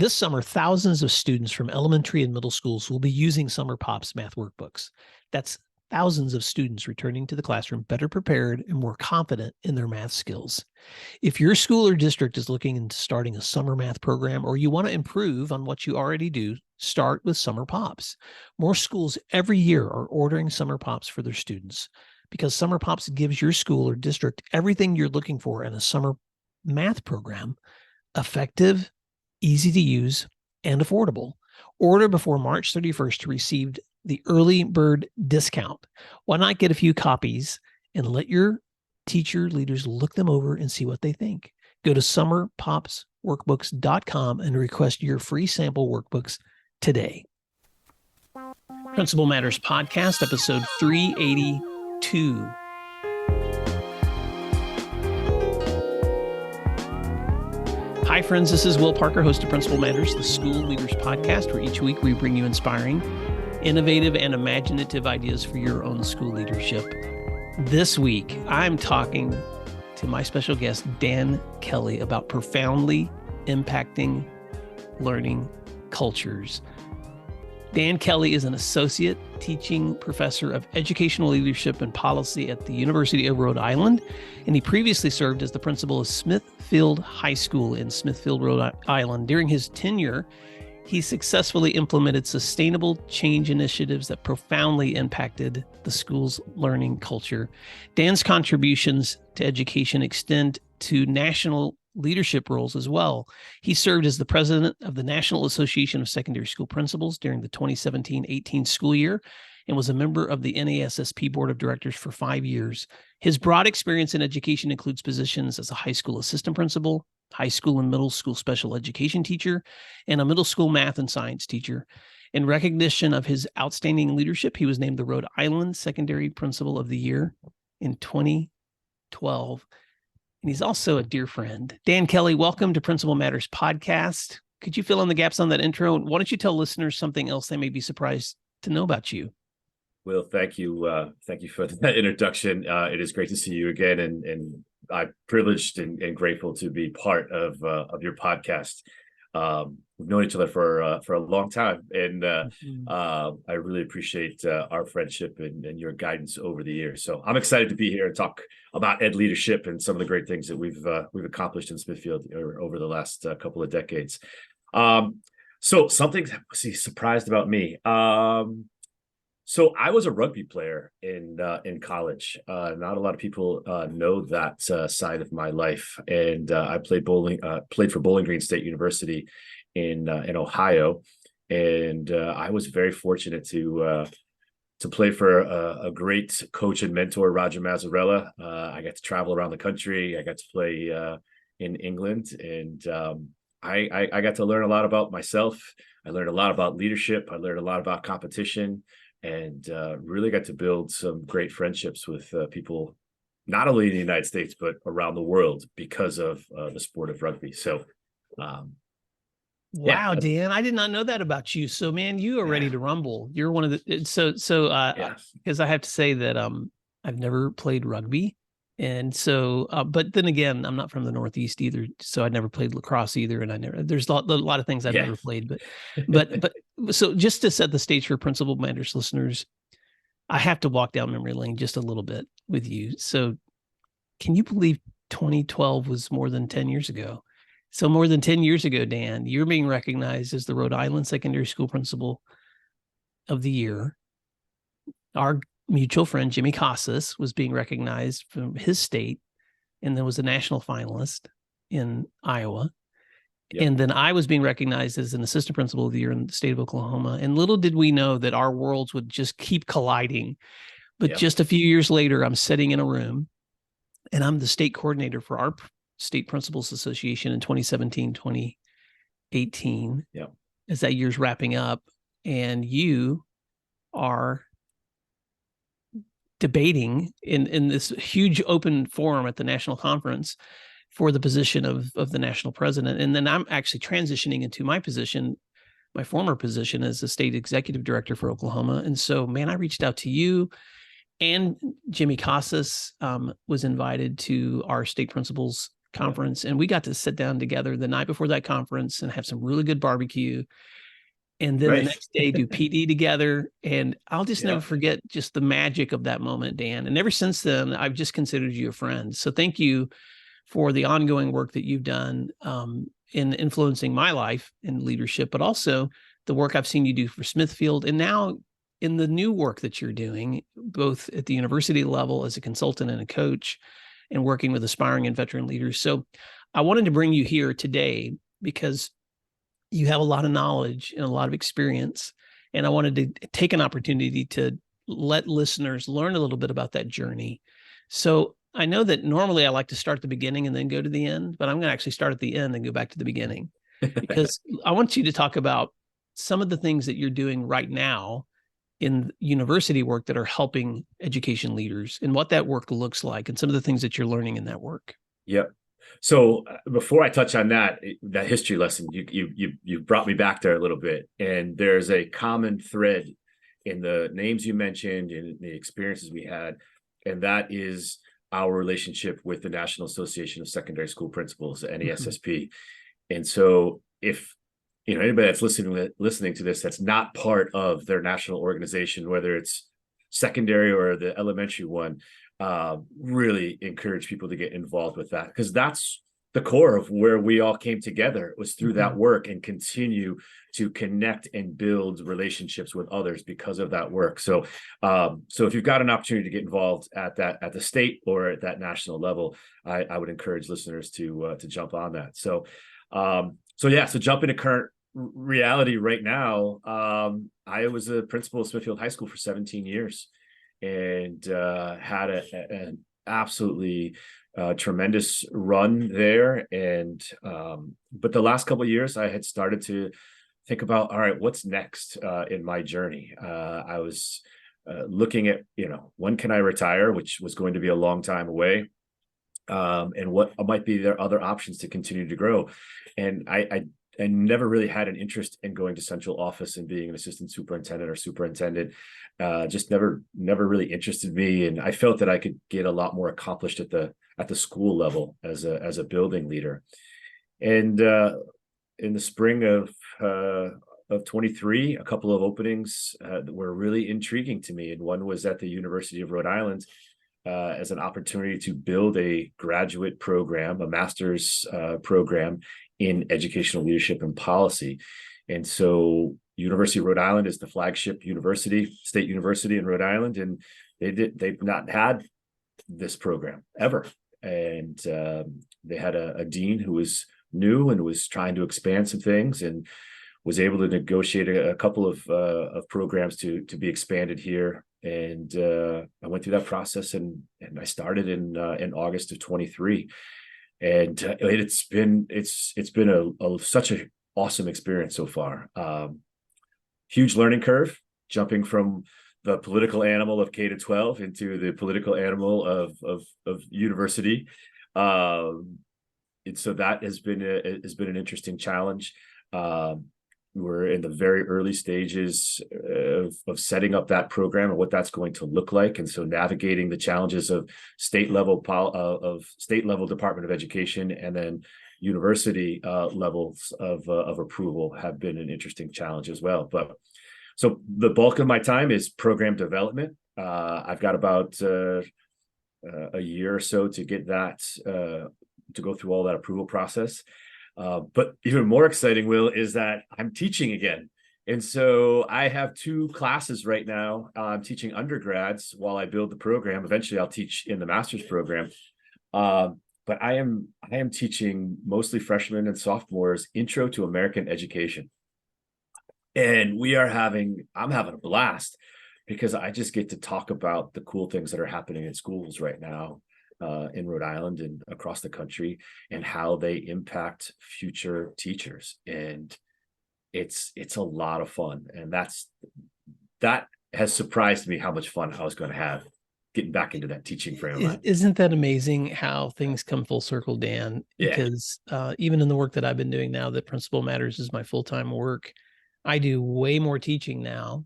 This summer, thousands of students from elementary and middle schools will be using Summer Pop's math workbooks. That's thousands of students returning to the classroom better prepared and more confident in their math skills. If your school or district is looking into starting a summer math program, or you want to improve on what you already do, start with Summer Pops. More schools every year are ordering Summer Pops for their students because Summer Pops gives your school or district everything you're looking for in a summer math program: effective, easy to use, and affordable. Order before March 31st to receive the early bird discount. Why not get a few copies and let your teacher leaders look them over and see what they think? Go to summerpopsworkbooks.com and request your free sample workbooks today. Principal Matters Podcast, episode 382. Hi, friends. This is Will Parker, host of Principal Matters, the School Leaders Podcast, where each week we bring you inspiring, innovative, and imaginative ideas for your own school leadership. This week, I'm talking to my special guest, Dan Kelley, about profoundly impacting learning cultures. Dan Kelley is an associate teaching professor of educational leadership and policy at the University of Rhode Island, and he previously served as the principal of Smithfield High School in Smithfield, Rhode Island. During his tenure, he successfully implemented sustainable change initiatives that profoundly impacted the school's learning culture. Dan's contributions to education extend to national leadership roles as well. He served as the president of the National Association of Secondary School Principals during the 2017-18 school year and was a member of the NASSP Board of Directors for 5 years. His broad experience in education includes positions as a high school assistant principal, high school and middle school special education teacher, and a middle school math and science teacher. In recognition of his outstanding leadership, he was named the Rhode Island Secondary Principal of the Year in 2012. And he's also a dear friend. Dan Kelley, welcome to Principal Matters Podcast. Could you fill in the gaps on that intro? Why don't you tell listeners something else they may be surprised to know about you? Will, thank you. Thank you for that introduction. It is great to see you again, and I'm privileged and grateful to be part of your podcast. We've known each other for a long time, and I really appreciate our friendship and your guidance over the years. So I'm excited to be here and talk about ed leadership and some of the great things that we've accomplished in Smithfield over the last couple of decades. So something surprised about me. So I was a rugby player in college. Not a lot of people know that side of my life, and I played for Bowling Green State University in Ohio, and I was very fortunate to play for a great coach and mentor, Roger Mazzarella. I got to travel around the country. I got to play in England, and I got to learn a lot about myself. I learned a lot about leadership. I learned a lot about competition. And really got to build some great friendships with people, not only in the United States, but around the world because of the sport of rugby. So, wow, Dan, I did not know that about you. So, man, you are ready to rumble. You're one of the, because I have to say that I've never played rugby. And so, but then again, I'm not from the Northeast either. So I never played lacrosse either. And there's a lot of things I've never played, but so just to set the stage for Principal Matters listeners, I have to walk down memory lane just a little bit with you. So can you believe 2012 was more than 10 years ago? So more than 10 years ago, Dan, you're being recognized as the Rhode Island Secondary School Principal of the Year. Our mutual friend Jimmy Casas was being recognized from his state, and then was a national finalist in Iowa. Yep. And then I was being recognized as an assistant principal of the year in the state of Oklahoma. And little did we know that our worlds would just keep colliding. But just a few years later, I'm sitting in a room, and I'm the state coordinator for our State Principals Association in 2017, 2018, as that year's wrapping up. And you are debating in this huge open forum at the national conference for the position of the national president. And then I'm actually transitioning into my position, my former position as the state executive director for Oklahoma. And so, man, I reached out to you, and Jimmy Casas was invited to our state principals conference, and we got to sit down together the night before that conference and have some really good barbecue. And then the next day do PD together. And I'll just never forget just the magic of that moment, Dan. And ever since then, I've just considered you a friend. So thank you for the ongoing work that you've done in influencing my life in leadership, but also the work I've seen you do for Smithfield. And now in the new work that you're doing, both at the university level as a consultant and a coach, and working with aspiring and veteran leaders. So I wanted to bring you here today because you have a lot of knowledge and a lot of experience. And I wanted to take an opportunity to let listeners learn a little bit about that journey. So I know that normally I like to start at the beginning and then go to the end, but I'm going to actually start at the end and go back to the beginning because I want you to talk about some of the things that you're doing right now in university work that are helping education leaders and what that work looks like and some of the things that you're learning in that work. Yep. So before I touch on that history lesson, you brought me back there a little bit, and there's a common thread in the names you mentioned and the experiences we had, and that is our relationship with the National Association of Secondary School Principals, NASSP. And so if anybody that's listening to this that's not part of their national organization, whether it's secondary or the elementary one, really encourage people to get involved with that, because that's the core of where we all came together, was through that work, and continue to connect and build relationships with others because of that work. So if you've got an opportunity to get involved at the state or at that national level, I would encourage listeners to jump on that. So jump into current reality right now. I was a principal of Smithfield High School for 17 years. And had an absolutely tremendous run there. And but the last couple of years, I had started to think about, all right, what's next in my journey? I was looking at, when can I retire, which was going to be a long time away, and what might be their other options to continue to grow. And I never really had an interest in going to central office and being an assistant superintendent or superintendent. Just never really interested me. And I felt that I could get a lot more accomplished at the school level as a building leader. And in the spring of 23, a couple of openings were really intriguing to me. And one was at the University of Rhode Island as an opportunity to build a graduate program, a master's program in educational leadership and policy. And so University of Rhode Island is the flagship state university in Rhode Island, and they've not had this program ever. And they had a dean who was new and was trying to expand some things, and was able to negotiate a couple of programs to be expanded here. And I went through that process, and I started in August of 23. And it's been such an awesome experience so far. Huge learning curve, jumping from the political animal of K-12 into the political animal of university. And so that has been an interesting challenge. We're in the very early stages of setting up that program and what that's going to look like. And so navigating the challenges of state level Department of Education and then university levels of approval have been an interesting challenge as well. But so the bulk of my time is program development. I've got about a year or so to get that, to go through all that approval process. But even more exciting, Will, is that I'm teaching again. And so I have 2 classes right now. I'm teaching undergrads while I build the program. Eventually I'll teach in the master's program. But I am teaching mostly freshmen and sophomores Intro to American Education. And I'm having a blast, because I just get to talk about the cool things that are happening in schools right now. In Rhode Island and across the country, and how they impact future teachers. And it's a lot of fun. And that has surprised me how much fun I was going to have getting back into that teaching frame of mind. Isn't that amazing how things come full circle, Dan? Because even in the work that I've been doing now, that Principal Matters is my full-time work, I do way more teaching now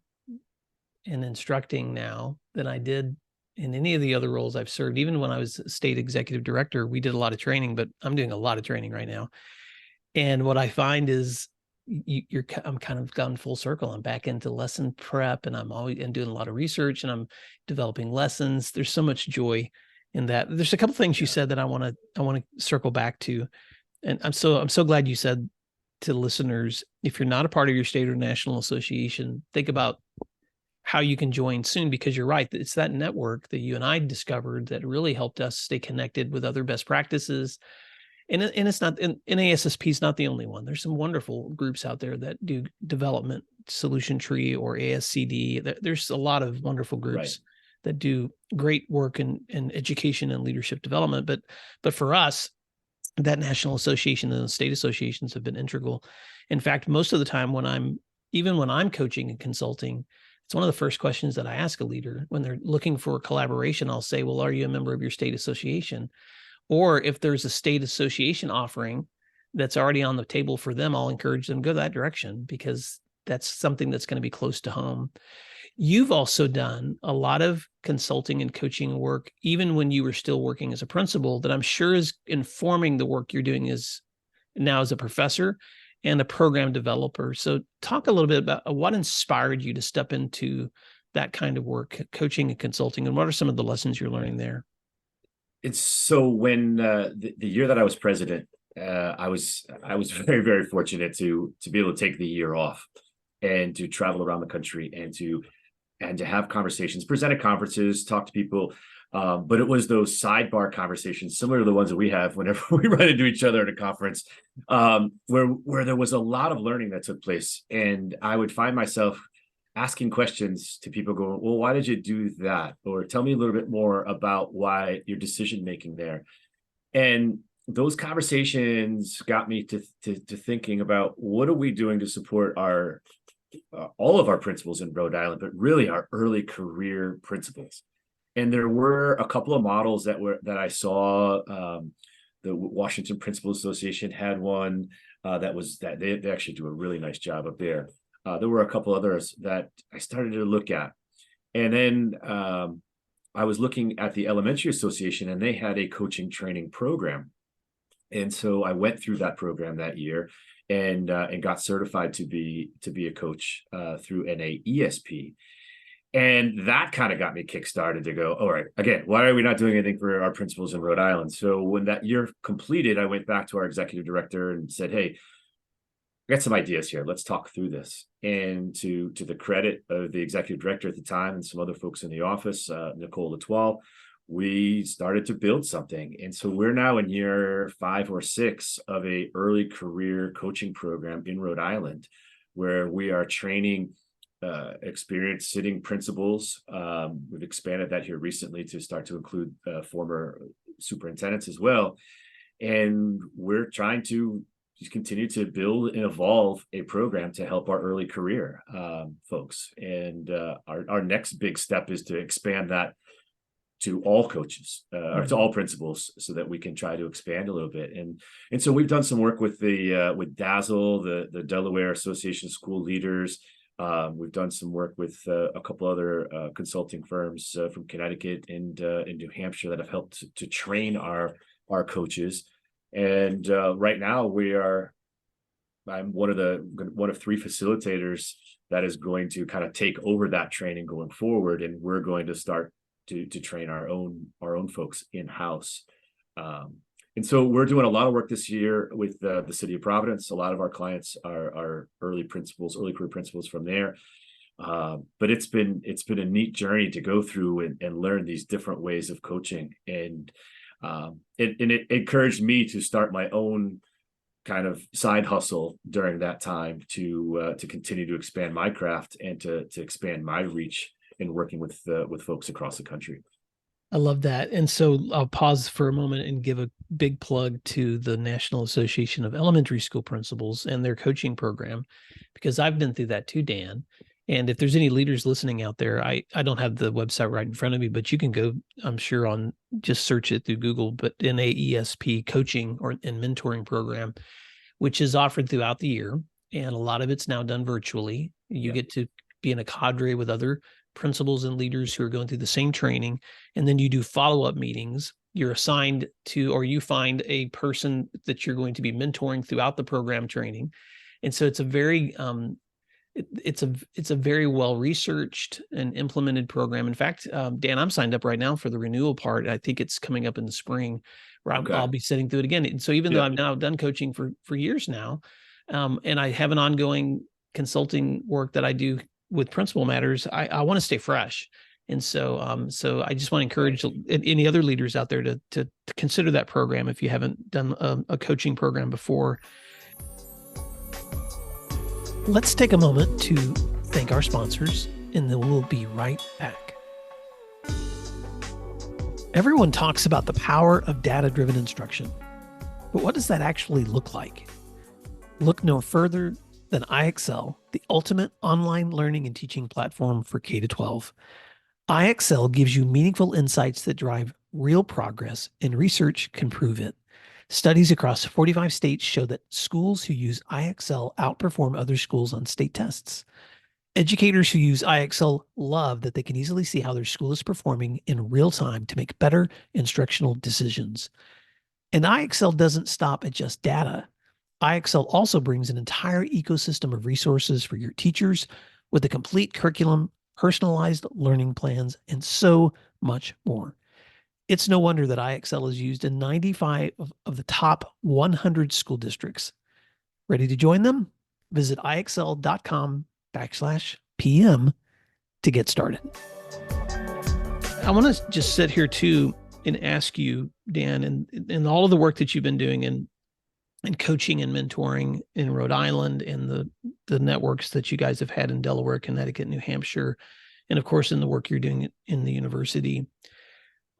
and instructing now than I did in any of the other roles I've served, even when I was state executive director, we did a lot of training, but I'm doing a lot of training right now. And what I find is I'm kind of gone full circle. I'm back into lesson prep, and I'm doing a lot of research, and I'm developing lessons. There's so much joy in that. There's a couple things you said that I want to circle back to. And I'm so glad you said to listeners, if you're not a part of your state or national association, think about how you can join soon, because you're right. It's that network that you and I discovered that really helped us stay connected with other best practices. And it's not, NASSP is not the only one. There's some wonderful groups out there that do development, Solution Tree or ASCD. There's a lot of wonderful groups that do great work in education and leadership development. But for us, that national association and the state associations have been integral. In fact, most of the time when I'm coaching and consulting, it's one of the first questions that I ask a leader when they're looking for collaboration. I'll say, well, are you a member of your state association? Or if there's a state association offering that's already on the table for them, I'll encourage them to go that direction, because that's something that's going to be close to home. You've also done a lot of consulting and coaching work, even when you were still working as a principal, that I'm sure is informing the work you're doing now as a professor and a program developer. So talk a little bit about what inspired you to step into that kind of work, coaching and consulting, and what are some of the lessons you're learning there? It's so when the year that I was president, I was very, very fortunate to be able to take the year off and to travel around the country and to have conversations, present at conferences, talk to people. But it was those sidebar conversations, similar to the ones that we have whenever we run into each other at a conference, where there was a lot of learning that took place. And I would find myself asking questions to people going, well, why did you do that? Or tell me a little bit more about why your decision-making there. And those conversations got me to thinking about, what are we doing to support our all of our principals in Rhode Island, but really our early career principals. And there were a couple of models that I saw. The Washington Principal Association had one that they actually do a really nice job up there. There were a couple others that I started to look at. And then I was looking at the Elementary Association, and they had a coaching training program. And so I went through that program that year and got certified to be a coach through NAESP. And that kind of got me kickstarted to go, all right, again, why are we not doing anything for our principals in Rhode Island? So when that year completed, I went back to our executive director and said, hey, I got some ideas here. Let's talk through this. And to the credit of the executive director at the time and some other folks in the office, Nicole Latoile, we started to build something. And so we're now in year 5 or 6 of a early career coaching program in Rhode Island, where we are training experienced sitting principals. We've expanded that here recently to start to include former superintendents as well. And we're trying to just continue to build and evolve a program to help our early career folks. And our next big step is to expand that to all coaches or to all principals, so that we can try to expand a little bit. And so we've done some work with with Dazzle, the Delaware Association of School Leaders. We've done some work with a couple other consulting firms from Connecticut and in New Hampshire that have helped to train our coaches. And right now I'm one of 3 facilitators that is going to kind of take over that training going forward, and we're going to start to train our own folks in-house. And so we're doing a lot of work this year with the city of Providence. A lot of our clients are early career principals from there. But it's been a neat journey to go through and learn these different ways of coaching. And it encouraged me to start my own kind of side hustle during that time to continue to expand my craft and to expand my reach in working with folks across the country. I love that. And so I'll pause for a moment and give a big plug to the National Association of Elementary School Principals and their coaching program, because I've been through that too, Dan. And if there's any leaders listening out there, I don't have the website right in front of me, but you can go, I'm sure, on just search it through Google, but NAESP coaching and mentoring program, which is offered throughout the year. And a lot of it's now done virtually. You get to be in a cadre with other principals and leaders who are going through the same training, and then you do follow-up meetings. You're assigned to, or you find a person that you're going to be mentoring throughout the program training. And so it's a very it's a very well researched and implemented program. In fact, Dan, I'm signed up right now for the renewal part. I think it's coming up in the spring, where I'll be sitting through it again. And so even though I've now done coaching for years now, and I have an ongoing consulting work that I do with Principal Matters, I want to stay fresh. And so so I just want to encourage any other leaders out there to consider that program if you haven't done a coaching program before. Let's take a moment to thank our sponsors, and then we'll be right back. Everyone talks about the power of data-driven instruction, but what does that actually look like? Look no further than IXL, the ultimate online learning and teaching platform for K-12. IXL gives you meaningful insights that drive real progress, and research can prove it. Studies across 45 states show that schools who use IXL outperform other schools on state tests. Educators who use IXL love that they can easily see how their school is performing in real time to make better instructional decisions. And IXL doesn't stop at just data. IXL also brings an entire ecosystem of resources for your teachers with a complete curriculum, personalized learning plans, and so much more. It's no wonder that IXL is used in 95 of the top 100 school districts. Ready to join them? Visit IXL.com/PM to get started. I want to just sit here too and ask you, Dan, and all of the work that you've been doing in coaching and mentoring in Rhode Island, and the networks that you guys have had in Delaware, Connecticut, New Hampshire, and of course in the work you're doing in the university.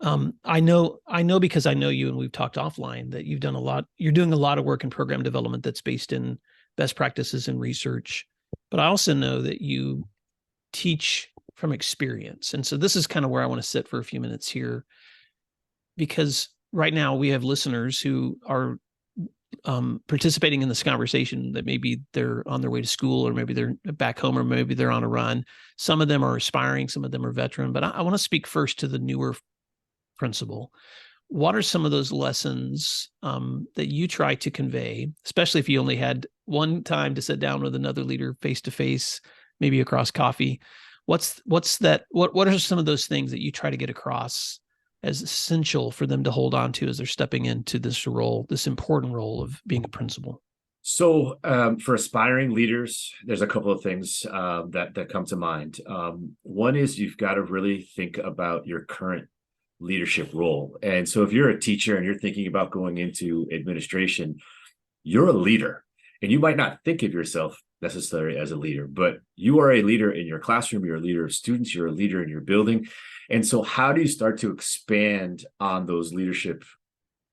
I know because I know you, and we've talked offline, that you're doing a lot of work in program development that's based in best practices and research, but I also know that you teach from experience. And so this is kind of where I want to sit for a few minutes here, because right now we have listeners who are participating in this conversation that maybe they're on their way to school, or maybe they're back home, or maybe they're on a run. Some of them are aspiring, some of them are veteran, but I want to speak first to the newer principal. What are some of those lessons that you try to convey, especially if you only had one time to sit down with another leader face to face, maybe across coffee? What are some of those things that you try to get across as essential for them to hold on to as they're stepping into this role, this important role of being a principal? So for aspiring leaders, there's a couple of things that come to mind. One is you've got to really think about your current leadership role. And so if you're a teacher and you're thinking about going into administration, you're a leader, and you might not think of yourself necessarily as a leader, but you are a leader in your classroom, you're a leader of students, you're a leader in your building. And so how do you start to expand on those leadership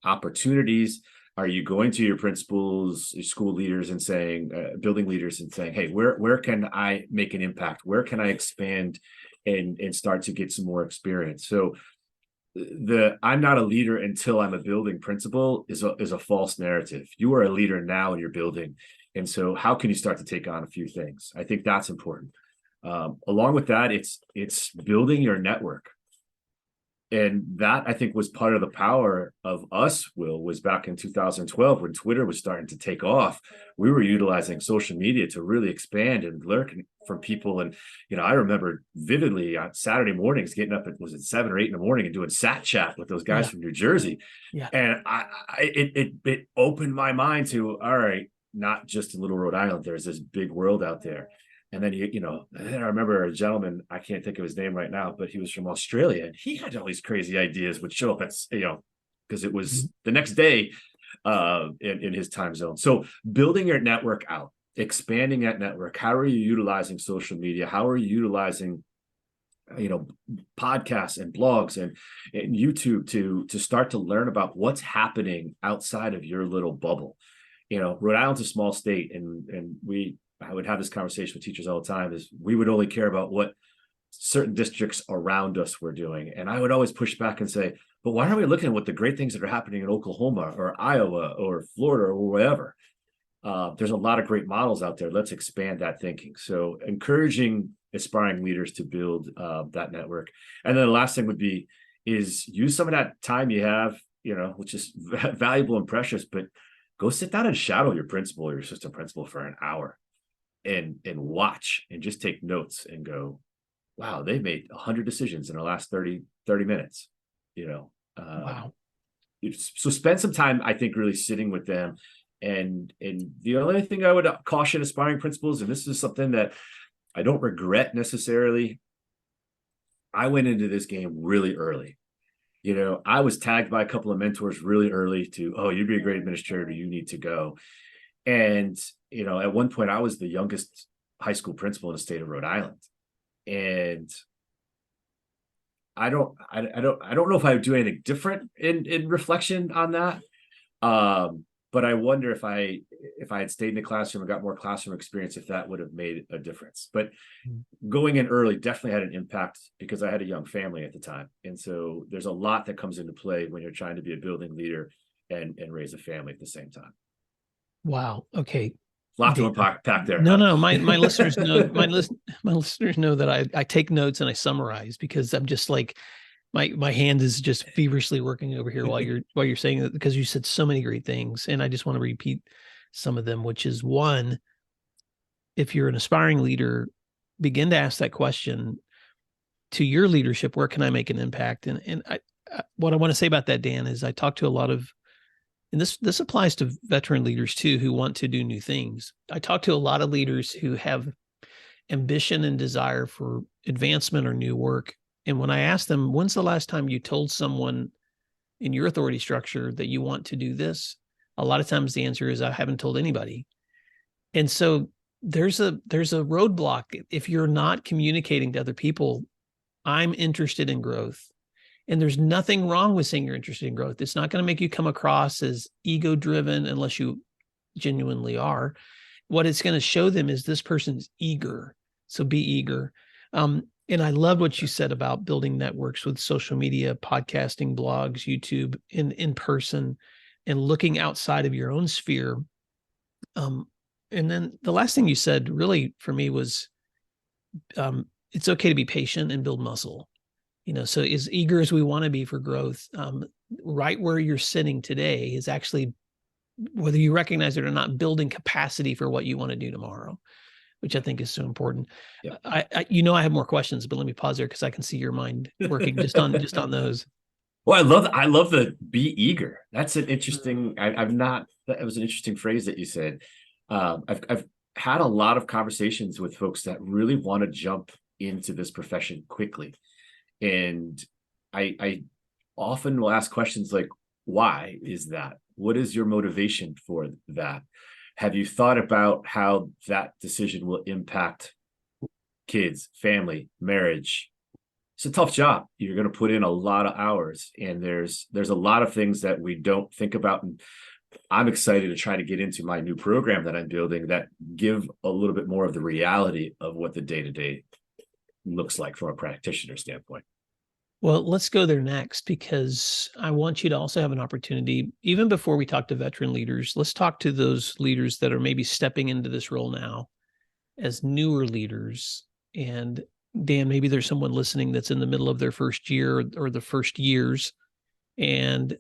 opportunities? Are you going to your principals, your school leaders, and saying, building leaders, and saying, hey, where can I make an impact? Where can I expand and start to get some more experience? So I'm not a leader until I'm a building principal is a false narrative. You are a leader now in your building. And so how can you start to take on a few things? I think that's important. Along with that, it's building your network. And that, I think, was part of the power of us, Will, was back in 2012 when Twitter was starting to take off. We were utilizing social media to really expand and learn from people. And, I remember vividly on Saturday mornings getting up at, was it 7 or 8 in the morning, and doing sat chat with those guys from New Jersey. Yeah. And it opened my mind to, all right, not just in little Rhode Island, there's this big world out there. And then, I remember a gentleman, I can't think of his name right now, but he was from Australia, and he had all these crazy ideas, would show up at, because it was the next day in his time zone. So building your network out, expanding that network. How are you utilizing social media? How are you utilizing, podcasts and blogs and YouTube to start to learn about what's happening outside of your little bubble? Rhode Island's a small state, and I would have this conversation with teachers all the time, is we would only care about what certain districts around us were doing. And I would always push back and say, but why aren't we looking at what the great things that are happening in Oklahoma or Iowa or Florida or wherever? There's a lot of great models out there. Let's expand that thinking. So encouraging aspiring leaders to build that network. And then the last thing would be is use some of that time you have, which is valuable and precious, but go sit down and shadow your principal or your assistant principal for an hour and watch and just take notes and go, wow, they made 100 decisions in the last 30 minutes, Wow. So spend some time, I think, really sitting with them. And the only thing I would caution aspiring principals, and this is something that I don't regret necessarily, I went into this game really early. I was tagged by a couple of mentors really early to, oh, you'd be a great administrator, you need to go. And, at one point I was the youngest high school principal in the state of Rhode Island. And I don't know if I would do anything different in reflection on that. But I wonder if I had stayed in the classroom and got more classroom experience, if that would have made a difference. But going in early definitely had an impact because I had a young family at the time. And so there's a lot that comes into play when you're trying to be a building leader and raise a family at the same time. Wow. Okay. A lot to unpack there. No. My listeners know my listeners know that I take notes and I summarize because I'm just like my hand is just feverishly working over here while you're saying that, because you said so many great things, and I just want to repeat some of them, which is one, if you're an aspiring leader, begin to ask that question to your leadership, where can I make an impact? And what I want to say about that, Dan, is I talk to a lot of, and this applies to veteran leaders too, who want to do new things. I talk to a lot of leaders who have ambition and desire for advancement or new work. And when I ask them, when's the last time you told someone in your authority structure that you want to do this? A lot of times the answer is, I haven't told anybody. And so there's a roadblock. If you're not communicating to other people, I'm interested in growth. And there's nothing wrong with saying you're interested in growth. It's not going to make you come across as ego-driven unless you genuinely are. What it's going to show them is this person's eager. So be eager. And I love what you said about building networks with social media, podcasting, blogs, YouTube, in person, and looking outside of your own sphere. And then the last thing you said really for me was, it's okay to be patient and build muscle. So as eager as we want to be for growth, right where you're sitting today is actually, whether you recognize it or not, building capacity for what you want to do tomorrow, which I think is so important. Yeah. I have more questions, but let me pause there because I can see your mind working just on those. Well, I love the be eager. That's an interesting, that was an interesting phrase that you said. I've had a lot of conversations with folks that really want to jump into this profession quickly. And I often will ask questions like, why is that? What is your motivation for that? Have you thought about how that decision will impact kids, family, marriage? It's a tough job. You're going to put in a lot of hours, and there's a lot of things that we don't think about. And I'm excited to try to get into my new program that I'm building that give a little bit more of the reality of what the day-to-day looks like from a practitioner standpoint. Well, let's go there next, because I want you to also have an opportunity, even before we talk to veteran leaders, let's talk to those leaders that are maybe stepping into this role now as newer leaders. And Dan, maybe there's someone listening that's in the middle of their first year or the first years, and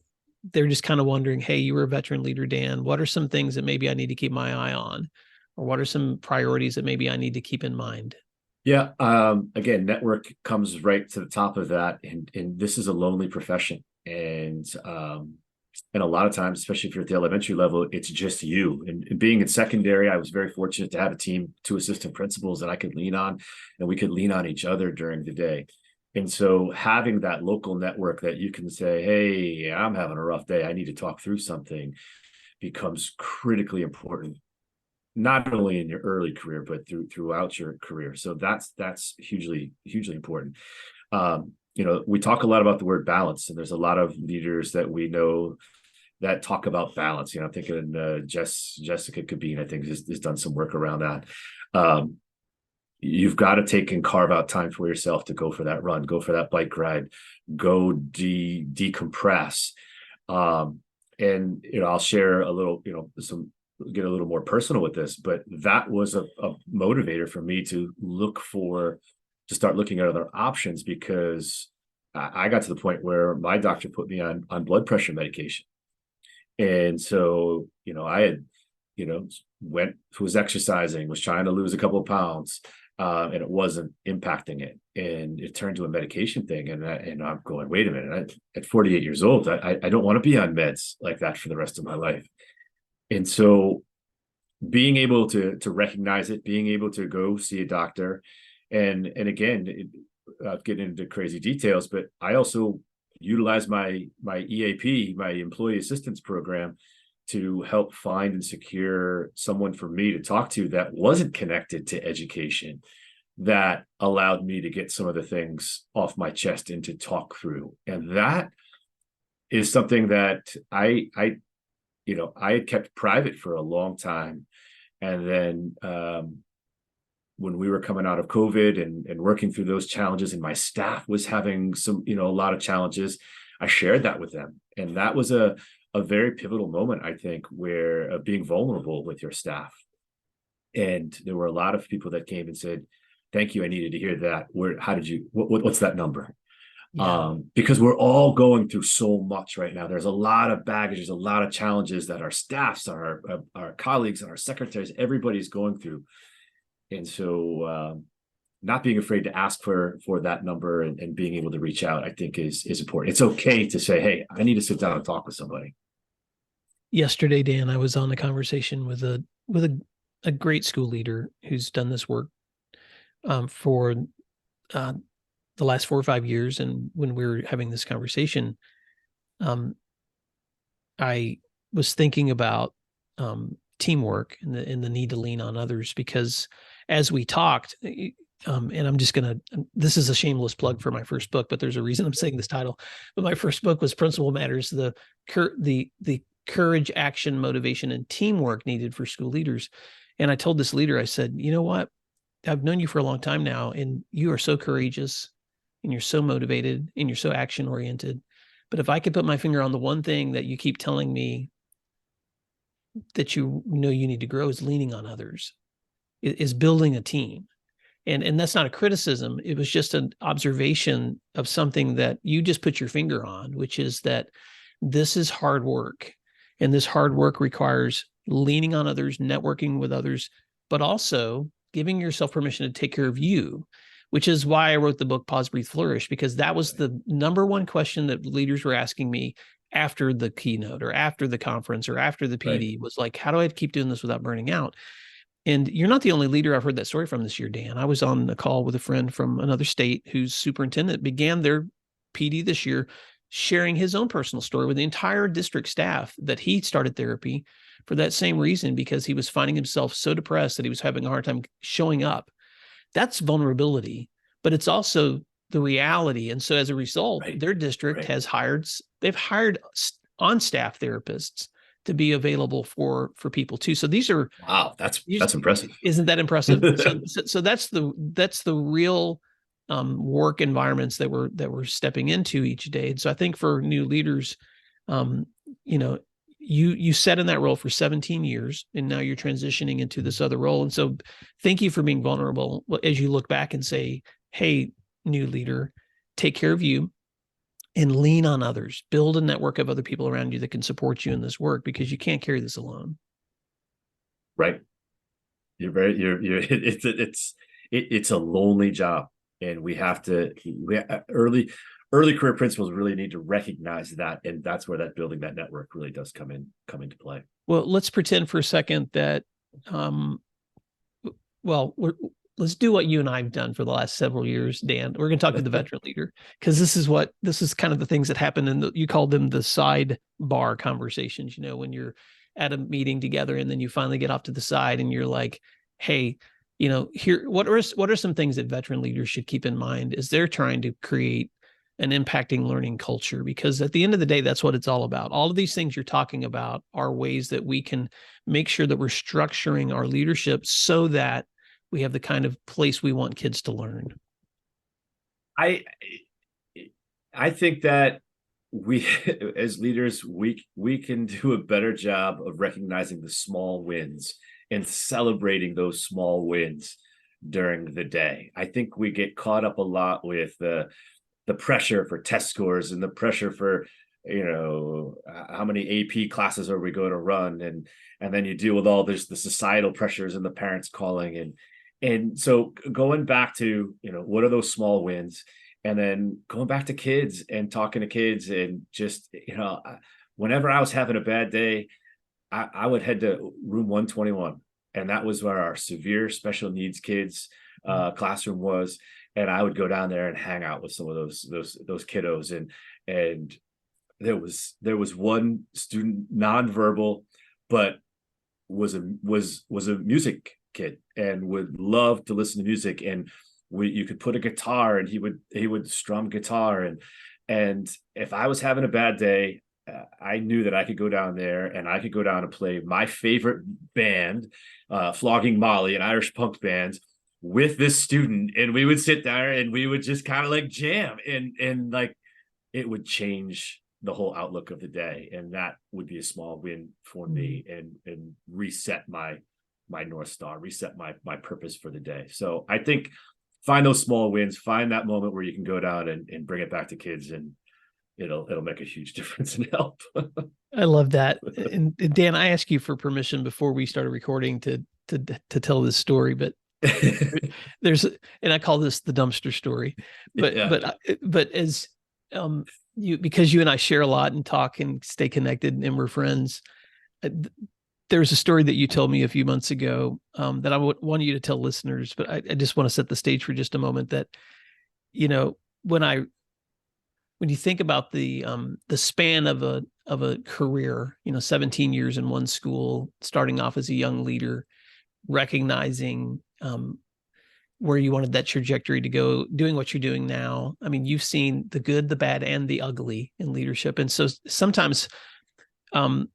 they're just kind of wondering, hey, you were a veteran leader, Dan. What are some things that maybe I need to keep my eye on? Or what are some priorities that maybe I need to keep in mind? Yeah. Again, network comes right to the top of that. And this is a lonely profession. And a lot of times, especially if you're at the elementary level, it's just you. And being in secondary, I was very fortunate to have a team, 2 assistant principals that I could lean on, and we could lean on each other during the day. And so having that local network that you can say, hey, I'm having a rough day, I need to talk through something, becomes critically important, not only in your early career, but throughout your career. So that's hugely important. We talk a lot about the word balance, and there's a lot of leaders that we know that talk about balance. I'm thinking Jessica Cabine, I think, has done some work around that. You've got to take and carve out time for yourself to go for that run, go for that bike ride, go decompress. And I'll share a little, some get a little more personal with this, but that was a motivator for me to start looking at other options, because I got to the point where my doctor put me on blood pressure medication. And so, I had, was exercising, was trying to lose a couple of pounds, and it wasn't impacting it. And it turned to a medication thing. And I'm going, wait a minute, at 48 years old, I don't want to be on meds like that for the rest of my life. And so being able to recognize it, being able to go see a doctor, and again, getting into crazy details, but I also utilize my EAP, my employee assistance program, to help find and secure someone for me to talk to that wasn't connected to education, that allowed me to get some of the things off my chest and to talk through. And that is something that I had kept private for a long time. And then when we were coming out of COVID and working through those challenges, and my staff was having some, a lot of challenges, I shared that with them. And that was a very pivotal moment, I think, where being vulnerable with your staff. And there were a lot of people that came and said, thank you, I needed to hear that. What's that number? Yeah. Because we're all going through so much right now. There's a lot of baggage, there's a lot of challenges that our staffs, our colleagues, and our secretaries, everybody's going through. And so not being afraid to ask for that number and being able to reach out, I think is important. It's okay to say, hey, I need to sit down and talk with somebody. Yesterday, Dan, I was on a conversation with a great school leader who's done this work for the last 4 or 5 years. And when we were having this conversation, I was thinking about teamwork and the need to lean on others, because as we talked, and I'm just this is a shameless plug for my first book, but there's a reason I'm saying this title. But my first book was Principal Matters, the courage, action, motivation, and teamwork needed for school leaders. And I told this leader, I said, you know what? I've known you for a long time now, and you are so courageous, and you're so motivated, and you're so action oriented. But if I could put my finger on the one thing that you keep telling me that you need to grow, is leaning on others, is building a team. And that's not a criticism. It was just an observation of something that you just put your finger on, which is that this is hard work. And this hard work requires leaning on others, networking with others, but also giving yourself permission to take care of you, which is why I wrote the book, Pause, Breathe, Flourish, because that was the number one question that leaders were asking me after the keynote or after the conference or after the PD, was like, how do I keep doing this without burning out? And you're not the only leader I've heard that story from this year, Dan. I was on a call with a friend from another state whose superintendent began their PD this year, sharing his own personal story with the entire district staff, that he started therapy for that same reason, because he was finding himself so depressed that he was having a hard time showing up. That's vulnerability, but it's also the reality. And so as a result, their district has hired on-staff therapists to be available for people too. So these are, wow, that's impressive. Isn't that impressive? so that's the real work environments that we're stepping into each day. And so I think for new leaders, you sat in that role for 17 years, and now you're transitioning into this other role. And so thank you for being vulnerable as you look back and say, hey, new leader, take care of you and lean on others. Build a network of other people around you that can support you in this work, because you can't carry this alone. Right. It's a lonely job, and early career principals really need to recognize that. And that's where that building that network really does come into play. Well, let's pretend for a second that, let's do what you and I've done for the last several years, Dan. We're going to talk to the veteran leader, because this is kind of the things that happen. And you call them the sidebar conversations, when you're at a meeting together and then you finally get off to the side and you're like, hey, here, what are some things that veteran leaders should keep in mind as they're trying to create an impacting learning culture? Because at the end of the day, that's what it's all about. All of these things you're talking about are ways that we can make sure that we're structuring our leadership so that we have the kind of place we want kids to learn. I think that we as leaders, we can do a better job of recognizing the small wins and celebrating those small wins during the day. I think we get caught up a lot with the pressure for test scores and the pressure for, how many AP classes are we going to run, and then you deal with all this, the societal pressures and the parents calling, and so going back to, what are those small wins, and then going back to kids and talking to kids, and just, whenever I was having a bad day, I would head to room 121, and that was where our severe special needs kids classroom was, and I would go down there and hang out with some of those kiddos, and there was one student, nonverbal, but was a music kid and would love to listen to music, and you could put a guitar and he would strum guitar, and if I was having a bad day, I knew that I could go down there and I could go down and play my favorite band, Flogging Molly, an Irish punk band, with this student, and we would sit there and we would just kind of like jam, and like it would change the whole outlook of the day, and that would be a small win for me, and reset my North Star, reset my purpose for the day. So I think find those small wins, find that moment where you can go down and bring it back to kids, and it'll make a huge difference and help. I love that. And Dan, I asked you for permission before we started recording to tell this story, but and I call this the dumpster story, but yeah. but as because you and I share a lot and talk and stay connected and we're friends, there's a story that you told me a few months ago that I want you to tell listeners, but I just want to set the stage for just a moment that, when you think about the span of a career, 17 years in one school, starting off as a young leader, recognizing where you wanted that trajectory to go, doing what you're doing now. I mean, you've seen the good, the bad, and the ugly in leadership. And so sometimes I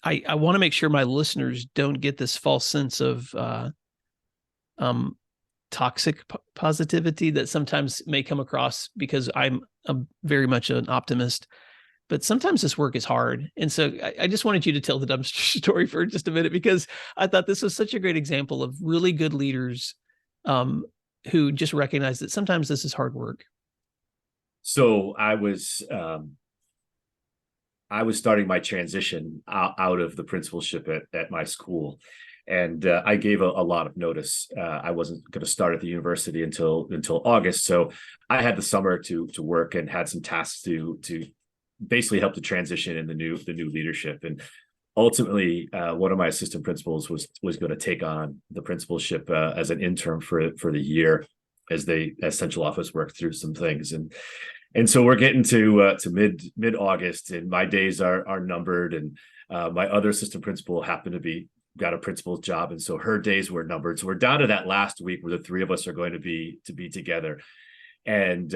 want to make sure my listeners don't get this false sense of toxic positivity that sometimes may come across, because I'm very much an optimist, but sometimes this work is hard. And so I just wanted you to tell the dumpster story for just a minute, because I thought this was such a great example of really good leaders who just recognize that sometimes this is hard work. So I was starting my transition out of the principalship at my school. And I gave a lot of notice. I wasn't going to start at the university until August. So I had the summer to work and had some tasks to basically help the transition in the new leadership. And ultimately, one of my assistant principals was going to take on the principalship as an interim for the year as central office worked through some things. And so we're getting to mid-August, and my days are numbered. And my other assistant principal happened to got a principal's job, and so her days were numbered. So we're down to that last week where the three of us are going to be together, and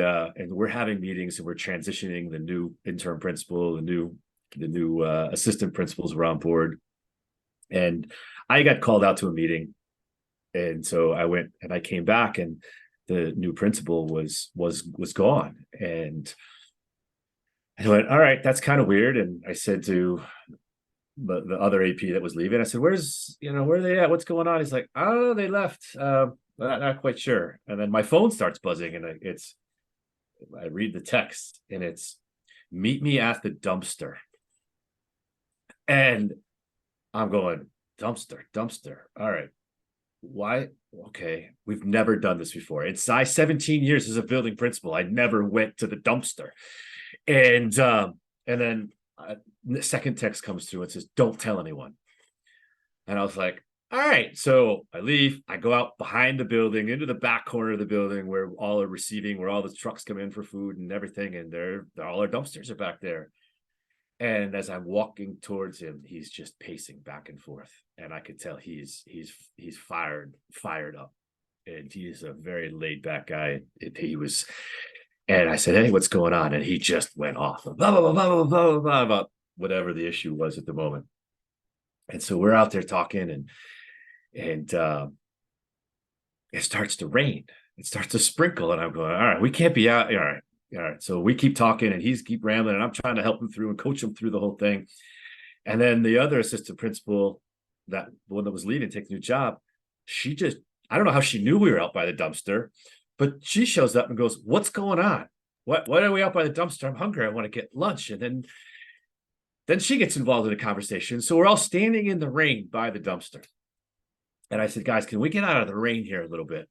we're having meetings, and we're transitioning the new interim principal, the new assistant principals were on board, and I got called out to a meeting, and so I went and I came back, and the new principal was gone, and I went, all right, that's kind of weird. And I said to the other AP that was leaving, I said, where are they at? What's going on? He's like, oh, they left. Not quite sure. And then my phone starts buzzing, and I read the text, and it's, meet me at the dumpster. And I'm going, dumpster. All right. Why? Okay. We've never done this before. It's 17 years as a building principal. I never went to the dumpster. And then the second text comes through and says, don't tell anyone. And I was like, all right. So I leave, I go out behind the building into the back corner of the building where all the trucks come in for food and everything. And all our dumpsters are back there. And as I'm walking towards him, he's just pacing back and forth. And I could tell he's fired up. And he's a very laid back guy. And I said, hey, what's going on? And he just went off blah, blah, blah, blah, blah, blah, about whatever the issue was at the moment. And so we're out there talking, and it starts to rain. It starts to sprinkle. And I'm going, all right, we can't be out. All right, All right. So we keep talking and he's keep rambling and I'm trying to help him through and coach him through the whole thing. And then the other assistant principal, that the one that was leading, take the new job, I don't know how she knew we were out by the dumpster, but she shows up and goes, "What's going on? Why are we out by the dumpster? I'm hungry. I want to get lunch." And then she gets involved in the conversation. So we're all standing in the rain by the dumpster. And I said, "Guys, can we get out of the rain here a little bit?"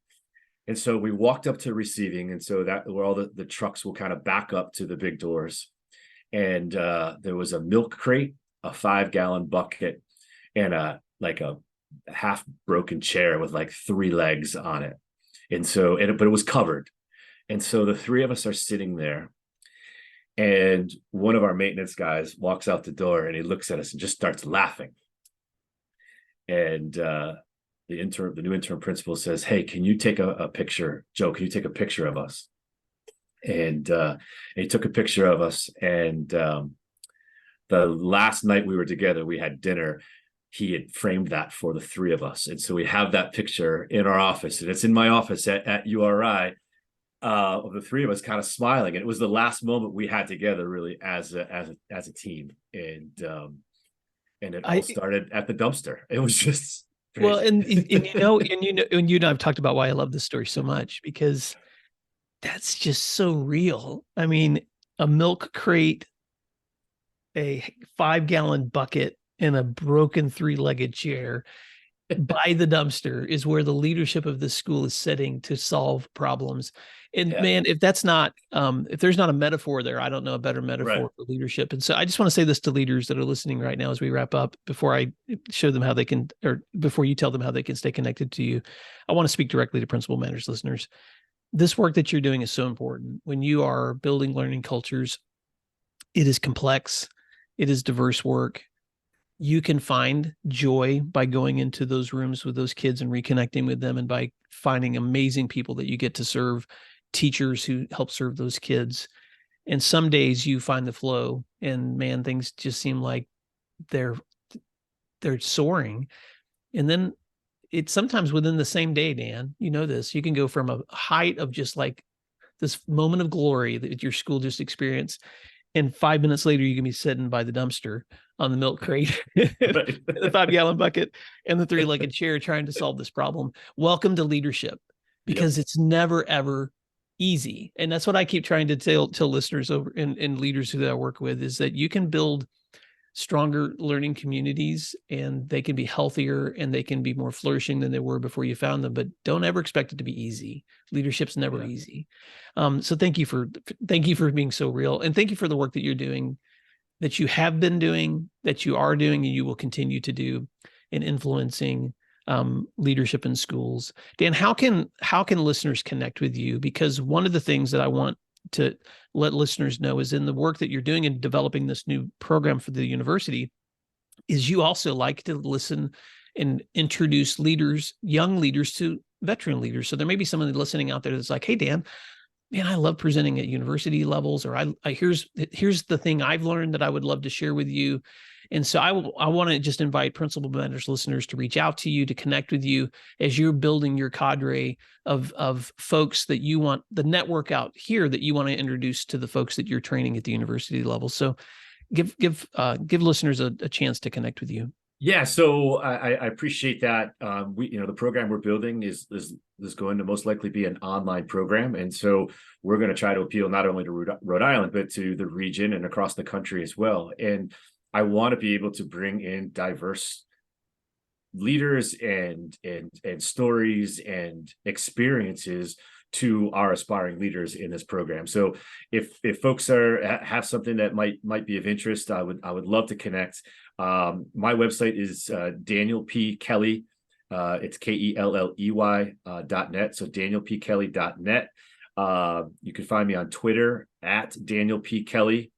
And so we walked up to receiving. And so that where all the trucks will kind of back up to the big doors. And there was a milk crate, a 5-gallon bucket, and a half broken chair with like 3 legs on it. And so, but it was covered. And so the 3 of us are sitting there. And one of our maintenance guys walks out the door and he looks at us and just starts laughing. And the new interim principal says, "Hey, can you take a picture? Joe, can you take a picture of us?" And he took a picture of us. And the last night we were together, we had dinner. He had framed that for the 3 of us. And so we have that picture in our office, and it's in my office at URI, of the 3 of us kind of smiling. And it was the last moment we had together really as a team. And it all started at the dumpster. It was just crazy. Well, and you know, I've talked about why I love this story so much, because that's just so real. I mean, a milk crate, a 5-gallon bucket, and a broken 3-legged chair by the dumpster is where the leadership of this school is sitting to solve problems. And man, if that's not, if there's not a metaphor there, I don't know a better metaphor for leadership. And so I just want to say this to leaders that are listening right now as we wrap up, before I show them how they can, or before you tell them how they can stay connected to you. I want to speak directly to Principal Matters listeners. This work that you're doing is so important. When you are building learning cultures, it is complex. It is diverse work. You can find joy by going into those rooms with those kids and reconnecting with them, and by finding amazing people that you get to serve, teachers who help serve those kids. And some days you find the flow, and man, things just seem like they're soaring. And then it's sometimes within the same day, Dan, you know this, you can go from a height of just like this moment of glory that your school just experienced, and 5 minutes later, you can be sitting by the dumpster on the milk crate, the 5-gallon bucket, and the 3-legged chair trying to solve this problem. Welcome to leadership, because it's never, ever easy. And that's what I keep trying to tell listeners over and leaders who I work with, is that you can build stronger learning communities, and they can be healthier, and they can be more flourishing than they were before you found them. But don't ever expect it to be easy. Leadership's never easy. So thank you for being so real, and thank you for the work that you're doing, that you have been doing, that you are doing, and you will continue to do in influencing leadership in schools. Dan, how can listeners connect with you? Because one of the things that I want to let listeners know is, in the work that you're doing in developing this new program for the university, is you also like to listen and introduce leaders, young leaders, to veteran leaders. So there may be someone listening out there that's like, "Hey, Dan, man, I love presenting at university levels," or here's the thing I've learned that I would love to share with you. And so I want to just invite Principal Matters listeners to reach out to you, to connect with you as you're building your cadre of folks that you want, the network out here that you want to introduce to the folks that you're training at the university level. So give listeners a chance to connect with you. Yeah, so I appreciate that. The program we're building is going to most likely be an online program, and so we're going to try to appeal not only to Rhode Island, but to the region and across the country as well. And I want to be able to bring in diverse leaders and stories and experiences to our aspiring leaders in this program. So if folks have something that might be of interest, I would love to connect. My website is Daniel P. Kelley. It's KELLEY .net. So DanielPKelley.net. You can find me on Twitter at Daniel P. Kelley.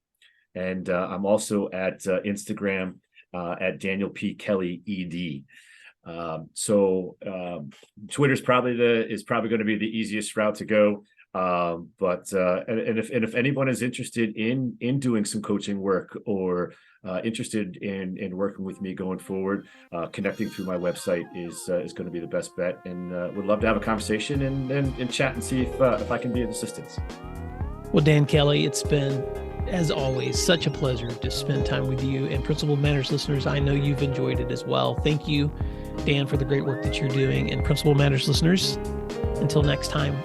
And I'm also at Instagram at Daniel P. Kelley ED. So Twitter's probably going to be the easiest route to go. But if anyone is interested in doing some coaching work, or interested in working with me going forward, connecting through my website is going to be the best bet. And would love to have a conversation and chat and see if I can be of assistance. Well, Dan Kelley, it's been, as always, such a pleasure to spend time with you. And Principal Matters listeners, I know you've enjoyed it as well. Thank you, Dan, for the great work that you're doing. And Principal Matters listeners, until next time,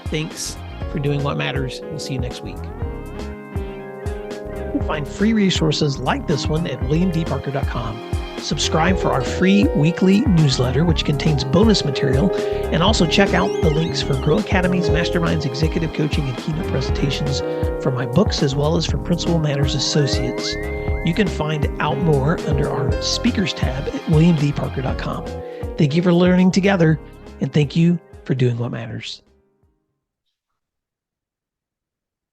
thanks for doing what matters. We'll see you next week. You'll find free resources like this one at williamdparker.com. Subscribe for our free weekly newsletter, which contains bonus material, and also check out the links for Grow Academy's Masterminds, Executive Coaching, and Keynote presentations for my books, as well as for Principal Matters Associates. You can find out more under our speakers tab at williamdparker.com. Thank you for learning together, and thank you for doing what matters.